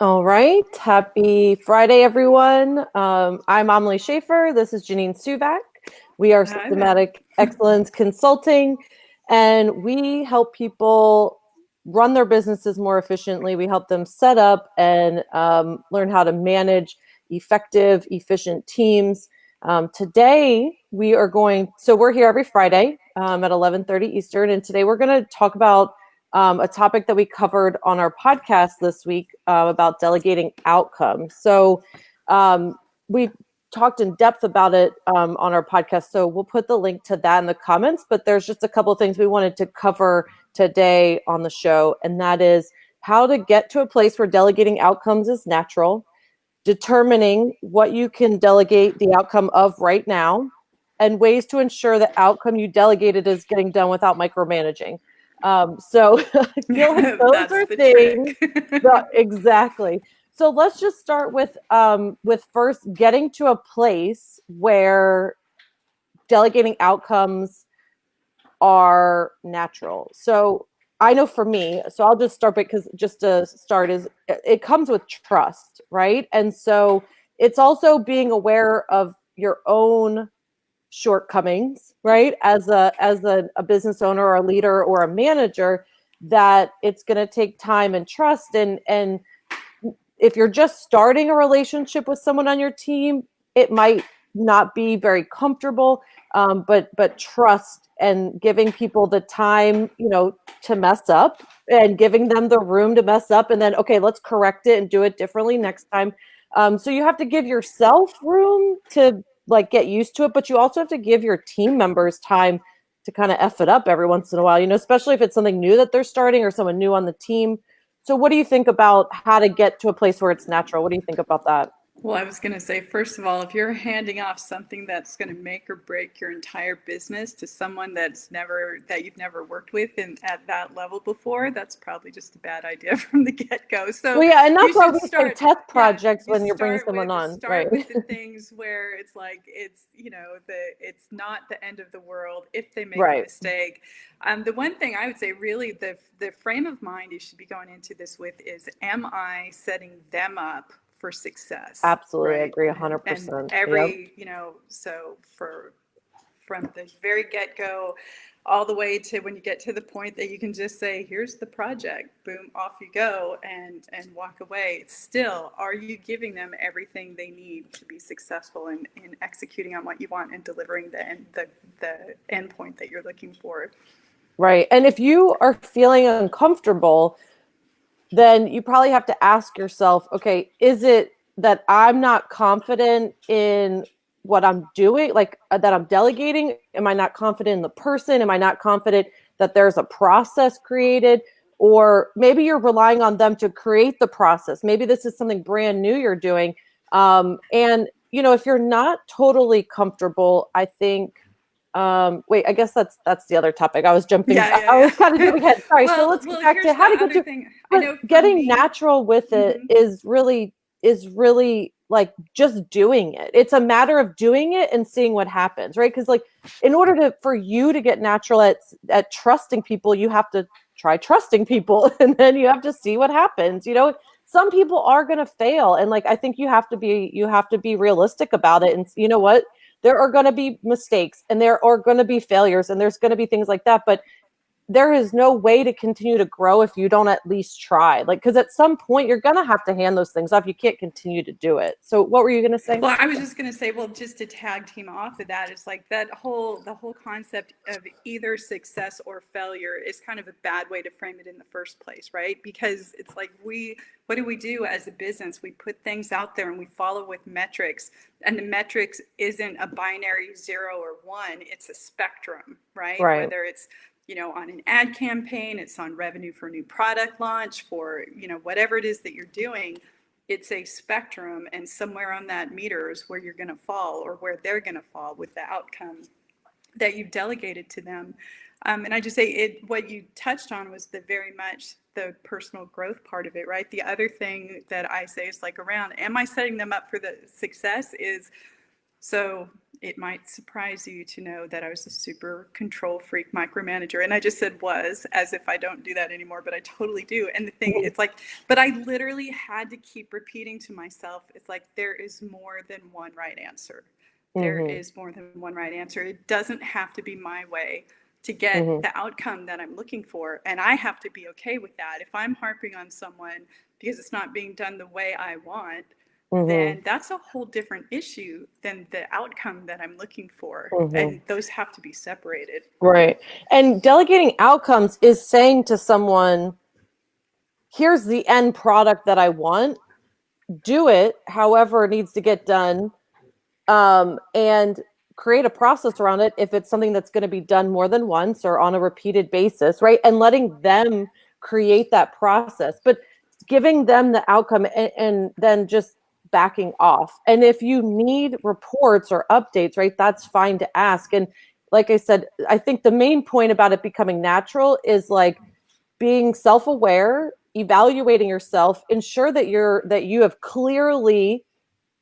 All right. Happy Friday, everyone. I'm Amalie Schaefer. This is Janine Suvak. We are Hi there. Systematic Excellence Consulting, and we help people run their businesses more efficiently. We help them set up and learn how to manage effective, efficient teams. Today, we're here every Friday at 11:30 Eastern, and today we're going to talk about a topic that we covered on our podcast this week about delegating outcomes. So we talked in depth about it on our podcast. So we'll put the link to that in the comments. But there's just a couple of things we wanted to cover today on the show, and that is how to get to a place where delegating outcomes is natural, determining what you can delegate the outcome of right now, and ways to ensure the outcome you delegated is getting done without micromanaging. So I feel like those That's are the things trick. that exactly. So let's just start with first getting to a place where delegating outcomes are natural. So I know for me, so I'll just start because just to start is it comes with trust, right? And so it's also being aware of your own shortcomings, right? As a business owner or a leader or a manager, that it's going to take time and trust. And if you're just starting a relationship with someone on your team, it might not be very comfortable. But trust and giving people the time, to mess up, and giving them the room to mess up, and then okay, let's correct it and do it differently next time. So you have to give yourself room to like get used to it, but you also have to give your team members time to kind of F it up every once in a while, especially if it's something new that they're starting or someone new on the team. So what do you think about how to get to a place where it's natural? What do you think about that? Well, I was going to say, first of all, if you're handing off something that's going to make or break your entire business to someone that you've never worked with and at that level before, that's probably just a bad idea from the get-go. So Well, yeah, and you that's why should we say start, test yeah, projects you when you're bringing someone on, right? start with the things where it's like it's not the end of the world if they make a Right. mistake. The one thing I would say, really, the frame of mind you should be going into this with is, am I setting them up for success, Absolutely. I right? agree And 100%. Yep. every, so from the very get-go all the way to when you get to the point that you can just say, here's the project, boom, off you go, and walk away. It's still, are you giving them everything they need to be successful in executing on what you want and delivering the end point that you're looking for? Right. And if you are feeling uncomfortable, then you probably have to ask yourself, okay, is it that I'm not confident in what I'm doing, like that I'm delegating? Am I not confident in the person? Am I not confident that there's a process created? Or maybe you're relying on them to create the process. Maybe this is something brand new you're doing. And, if you're not totally comfortable, I think wait, I guess that's the other topic. Yeah, I was kind of yeah. jumping ahead. Sorry. So well, let's get well, back to here's the how to get other to, thing. I but know for getting me, natural with it mhm. is really like just doing it. It's a matter of doing it and seeing what happens, right? Because like in order for you to get natural at trusting people, you have to try trusting people, and then you have to see what happens. Some people are going to fail, and like I think you have to be realistic about it, and you know what, there are going to be mistakes and there are going to be failures and there's going to be things like that, but there is no way to continue to grow if you don't at least try, like, because at some point you're going to have to hand those things off. You can't continue to do it. So what were you going to say? Well, I was just going to say, well, just to tag team off of that, it's like the whole concept of either success or failure is kind of a bad way to frame it in the first place, right? Because it's like what do we do as a business? We put things out there and we follow with metrics, and the metrics isn't a binary 0 or 1; it's a spectrum, right? Right. Whether it's on an ad campaign, it's on revenue for new product launch, for whatever it is that you're doing, it's a spectrum, and somewhere on that meter is where you're going to fall, or where they're going to fall with the outcome that you've delegated to them. And I just say what you touched on was the very much the personal growth part of it, right? The other thing that I say is like, around, am I setting them up for the success, is, so it might surprise you to know that I was a super control freak micromanager. And I just said was, as if I don't do that anymore, but I totally do. And the thing, it's like, but I literally had to keep repeating to myself, it's like, there is more than one right answer. There is more than one right answer. It doesn't have to be my way to get the outcome that I'm looking for. And I have to be okay with that. If I'm harping on someone because it's not being done the way I want, then that's a whole different issue than the outcome that I'm looking for. And those have to be separated. Right. And delegating outcomes is saying to someone, here's the end product that I want. Do it however it needs to get done, and create a process around it if it's something that's going to be done more than once or on a repeated basis, right? And letting them create that process, but giving them the outcome, and then just backing off. And if you need reports or updates, right, that's fine to ask. And like I said, I think the main point about it becoming natural is like being self-aware, evaluating yourself, ensure that you have clearly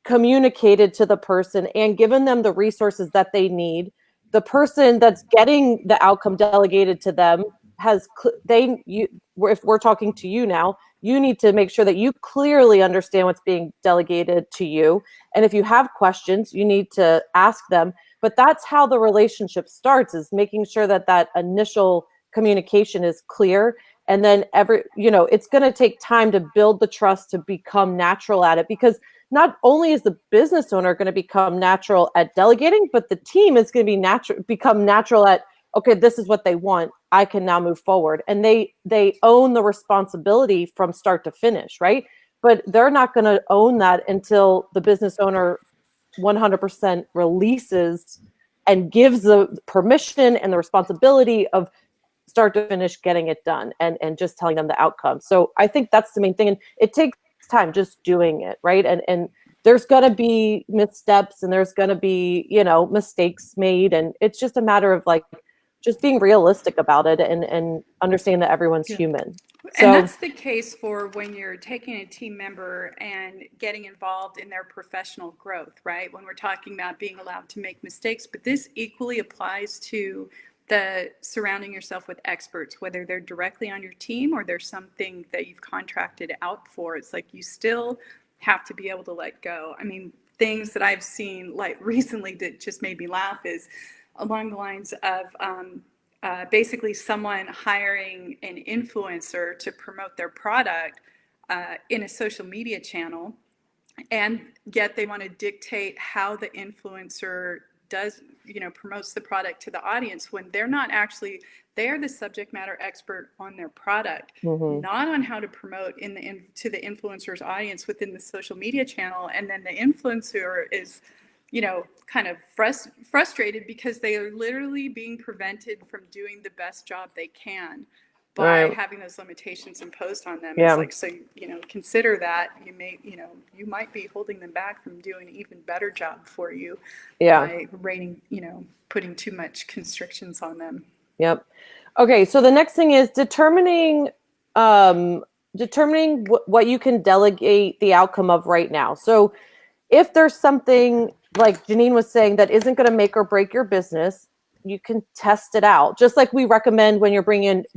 communicated to the person and given them the resources that they need. The person that's getting the outcome delegated to them has if we're talking to you now, you need to make sure that you clearly understand what's being delegated to you. And if you have questions, you need to ask them. But that's how the relationship starts, is making sure that that initial communication is clear. And then it's going to take time to build the trust to become natural at it, because not only is the business owner going to become natural at delegating, but the team is going to become natural at, okay, this is what they want, I can now move forward. And they own the responsibility from start to finish, right? But they're not going to own that until the business owner 100% releases and gives the permission and the responsibility of start to finish getting it done, and just telling them the outcome. So I think that's the main thing. And it takes time just doing it, right? And there's going to be missteps, and there's going to be, mistakes made. And it's just a matter of like just being realistic about it, and understanding that everyone's human. So, and that's the case for when you're taking a team member and getting involved in their professional growth, right? When we're talking about being allowed to make mistakes, but this equally applies to the surrounding yourself with experts, whether they're directly on your team or there's something that you've contracted out for. It's like you still have to be able to let go. I mean, things that I've seen like recently that just made me laugh is along the lines of basically someone hiring an influencer to promote their product in a social media channel, and yet they want to dictate how the influencer does, promotes the product to the audience, when they're not actually, they're the subject matter expert on their product, not on how to promote to the influencer's audience within the social media channel. And then the influencer is, kind of frustrated because they are literally being prevented from doing the best job they can by having those limitations imposed on them. It's like, so, consider that you might be holding them back from doing an even better job for you by rating, putting too much constrictions on them. Yep. Okay. So the next thing is determining what you can delegate the outcome of right now. So if there's something like Janine was saying that isn't going to make or break your business, you can test it out. Just like we recommend when you're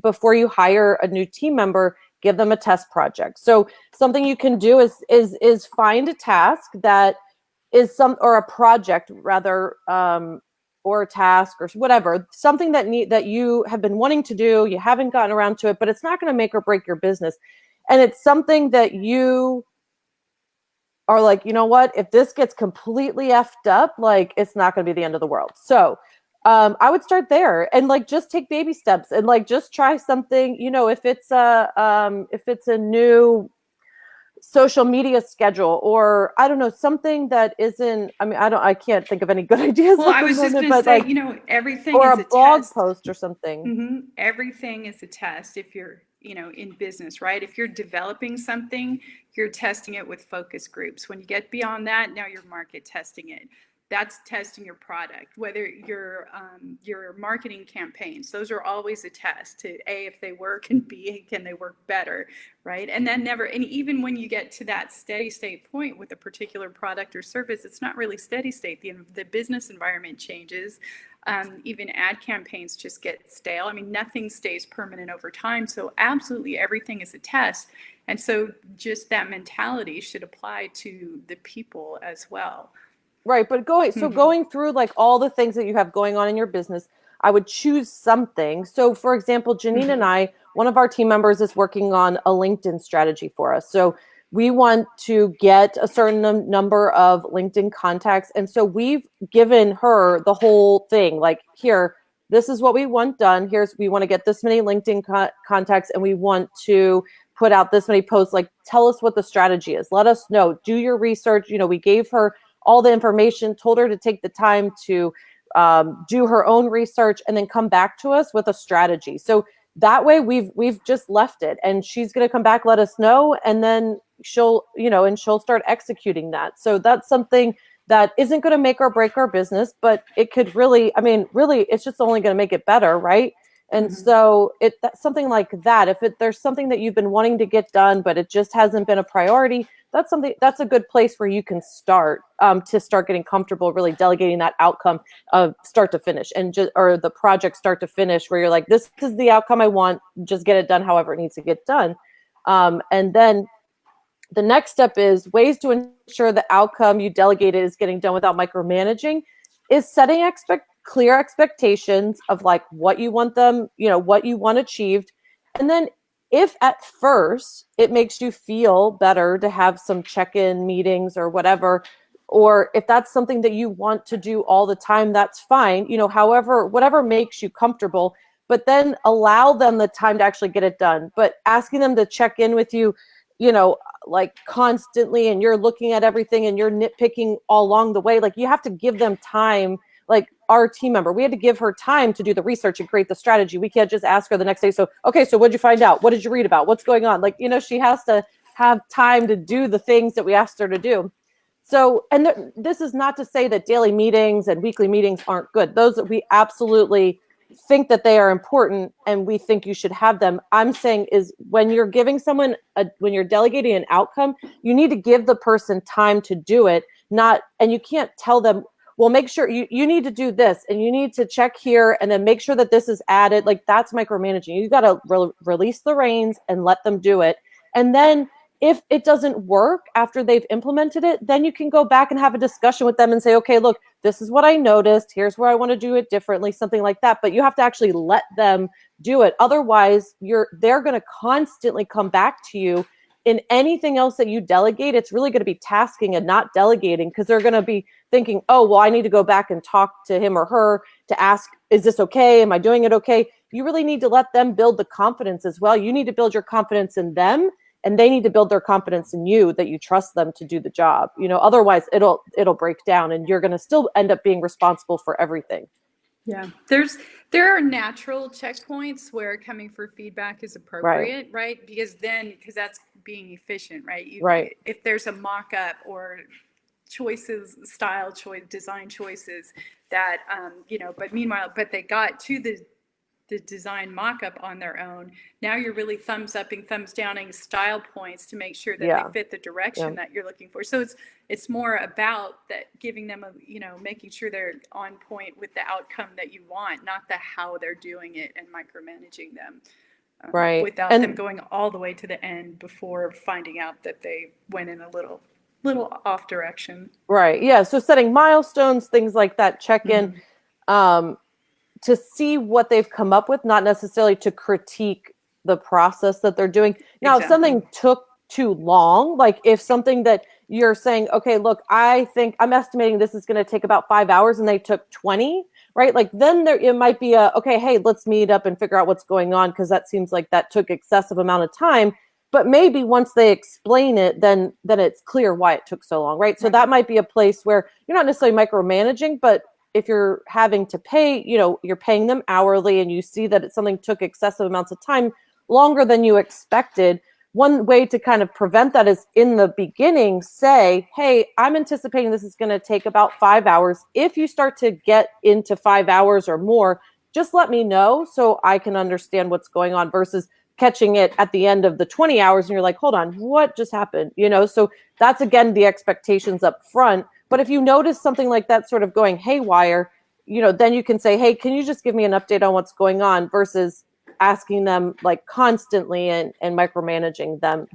before you hire a new team member, give them a test project. So something you can do is find a task that is or a project rather, or a task or whatever, something that you have been wanting to do, you haven't gotten around to it, but it's not going to make or break your business. And it's something that you are like, you know what, if this gets completely effed up, like it's not going to be the end of the world. So I would start there and like just take baby steps and like just try something, if it's a new social media schedule, or I don't know, something that isn't, I can't think of any good ideas. Well, I was just going to say, everything or is a blog test. Post or something. Everything is a test. If you're, in business, right? If you're developing something, you're testing it with focus groups. When you get beyond that, now you're market testing it. that's testing your product. Whether your marketing campaigns, those are always a test to A, if they work, and B, can they work better, right? And then and even when you get to that steady state point with a particular product or service, it's not really steady state. The business environment changes. Even ad campaigns just get stale. I mean, nothing stays permanent over time. So absolutely everything is a test. And so just that mentality should apply to the people as well. Right. But going through like all the things that you have going on in your business, I would choose something. So for example, Janine and I, one of our team members is working on a LinkedIn strategy for us. So we want to get a certain number of LinkedIn contacts. And so we've given her the whole thing, like, here, this is what we want done. We want to get this many LinkedIn contacts, and we want to put out this many posts. Like, tell us what the strategy is. Let us know. Do your research. We gave her all the information, told her to take the time to do her own research and then come back to us with a strategy. So that way we've just left it, and she's going to come back, let us know, and then she'll start executing that. So that's something that isn't going to make or break our business, but it could really, it's just only going to make it better, right? And so that's something like that. If there's something that you've been wanting to get done, but it just hasn't been a priority, that's a good place where you can start to start getting comfortable, really delegating that outcome of start to finish, or the project start to finish, where you're like, this is the outcome I want, just get it done however it needs to get done. And then the next step is ways to ensure the outcome you delegated is getting done without micromanaging, is setting clear expectations of like what you want them, what you want achieved. And then if at first it makes you feel better to have some check-in meetings or whatever, or if that's something that you want to do all the time, that's fine. However, whatever makes you comfortable, but then allow them the time to actually get it done. But asking them to check in with you, like constantly, and you're looking at everything and you're nitpicking all along the way, like you have to give them time. Like our team member, we had to give her time to do the research and create the strategy. We can't just ask her the next day, so what'd you find out? What did you read about? What's going on? Like, she has to have time to do the things that we asked her to do. So, and this is not to say that daily meetings and weekly meetings aren't good. Those, we absolutely think that they are important, and we think you should have them. I'm saying is when you're giving someone when you're delegating an outcome, you need to give the person time to do it. And you can't tell them, well, make sure you need to do this, and you need to check here, and then make sure that this is added. Like, that's micromanaging. You got to release the reins and let them do it. And then if it doesn't work after they've implemented it, then you can go back and have a discussion with them and say, okay, look, this is what I noticed. Here's where I want to do it differently, something like that. But you have to actually let them do it. Otherwise, they're going to constantly come back to you. In anything else that you delegate, it's really going to be tasking and not delegating, because they're going to be thinking, oh, well, I need to go back and talk to him or her to ask, is this okay? Am I doing it okay? You really need to let them build the confidence as well. You need to build your confidence in them, and they need to build their confidence in you, that you trust them to do the job. Otherwise it'll break down, and you're going to still end up being responsible for everything. Yeah, there are natural checkpoints where coming for feedback is appropriate, right? Because that's being efficient, right? Right. If there's a mock-up or design choices that, but they got to the design mock-up on their own. Now you're really thumbs upping, thumbs downing style points to make sure that they fit the direction that you're looking for. So it's more about that, giving them making sure they're on point with the outcome that you want, not the how they're doing it, and micromanaging them. Without them going all the way to the end before finding out that they went in a little off direction. Right. Yeah. So setting milestones, things like that, check in. To see what they've come up with, not necessarily to critique the process that they're doing. Now, If something took too long, like if something that you're saying, okay, look, I think I'm estimating this is going to take about 5 hours, and they took 20, right? Like then it might be okay, hey, let's meet up and figure out what's going on, because that seems like that took excessive amount of time. But maybe once they explain it, then it's clear why it took so long, right? So that might be a place where you're not necessarily micromanaging, but if you're having to pay, you're paying them hourly, and you see that something took excessive amounts of time, longer than you expected, one way to kind of prevent that is in the beginning, say, hey, I'm anticipating this is going to take about 5 hours. If you start to get into 5 hours or more, just let me know so I can understand what's going on, versus catching it at the end of the 20 hours and you're like, hold on, what just happened? So that's, again, the expectations up front. But if you notice something like that sort of going haywire, then you can say, hey, can you just give me an update on what's going on, versus asking them like constantly and micromanaging them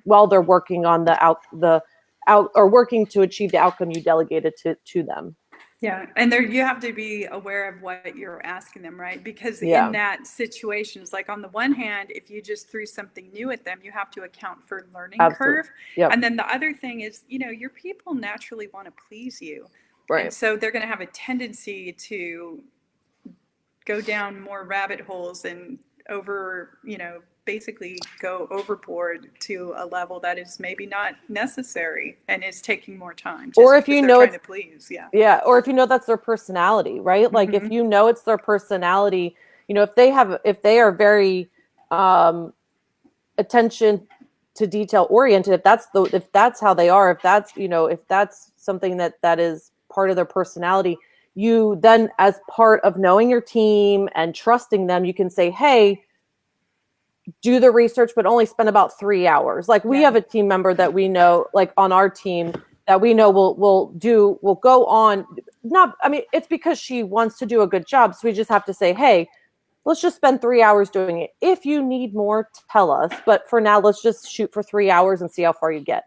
while they're working on or working to achieve the outcome you delegated to them. Yeah. And you have to be aware of what you're asking them, right? Because Yeah. in that situation, it's like, on the one hand, if you just threw something new at them, you have to account for learning Absolutely. curve. Yep. And then the other thing is, your people naturally want to please you. Right. And so they're going to have a tendency to go down more rabbit holes and basically go overboard to a level that is maybe not necessary and is taking more time. Or if you know trying to please, yeah. Or if that's their personality, right? Like if it's their personality, if they are very attention to detail oriented, if that's how they are, if that's something that is part of their personality, you then, as part of knowing your team and trusting them, you can say, hey, do the research, but only spend about 3 hours. Like we have a team member that we know, like on our team, that we know will go on. It's because she wants to do a good job. So we just have to say, hey, let's just spend 3 hours doing it. If you need more, tell us. But for now, let's just shoot for 3 hours and see how far you get.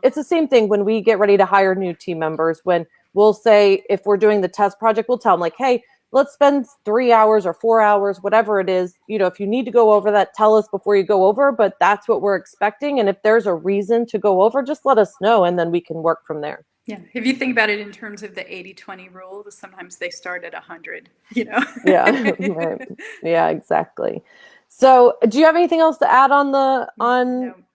It's the same thing when we get ready to hire new team members. When we'll say, if we're doing the test project, we'll tell them like, hey, let's spend 3 hours or 4 hours, whatever it is. If you need to go over that, tell us before you go over, but that's what we're expecting. And if there's a reason to go over, just let us know, and then we can work from there. Yeah. If you think about it in terms of the 80-20 rule, sometimes they start at 100, Yeah. Right. Yeah, exactly. So do you have anything else to add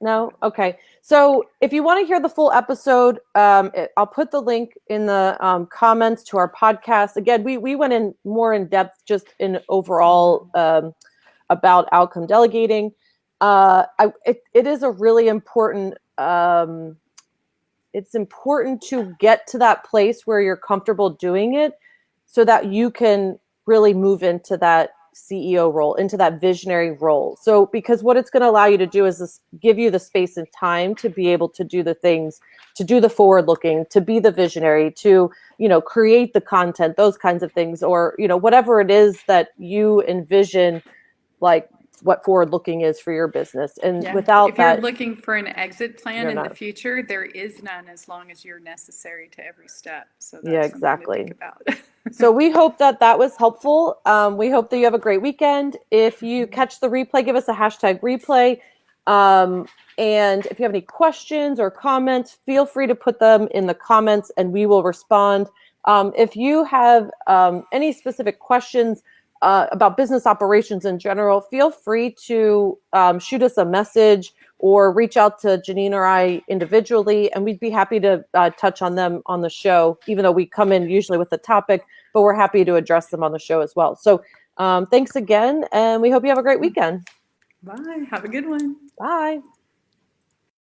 No? Okay. So if you want to hear the full episode, I'll put the link in the comments to our podcast. Again, we went in more in depth just in overall about outcome delegating. It is a really important, it's important to get to that place where you're comfortable doing it so that you can really move into that CEO role, into that visionary role. So, because what it's going to allow you to do is give you the space and time to be able to do the things, to do the forward looking, to be the visionary, to, create the content, those kinds of things, or, whatever it is that you envision, like what forward looking is for your business. And without that, if you're looking for an exit plan in the future, there is none, as long as you're necessary to every step. So that's exactly. something to think about. So we hope that was helpful. We hope that you have a great weekend. If you catch the replay, give us a #replay. And if you have any questions or comments, feel free to put them in the comments and we will respond. If you have any specific questions about business operations in general, feel free to shoot us a message or reach out to Janine or I individually, and we'd be happy to touch on them on the show, even though we come in usually with a topic, but we're happy to address them on the show as well. So thanks again, and we hope you have a great weekend. Bye. Have a good one. Bye.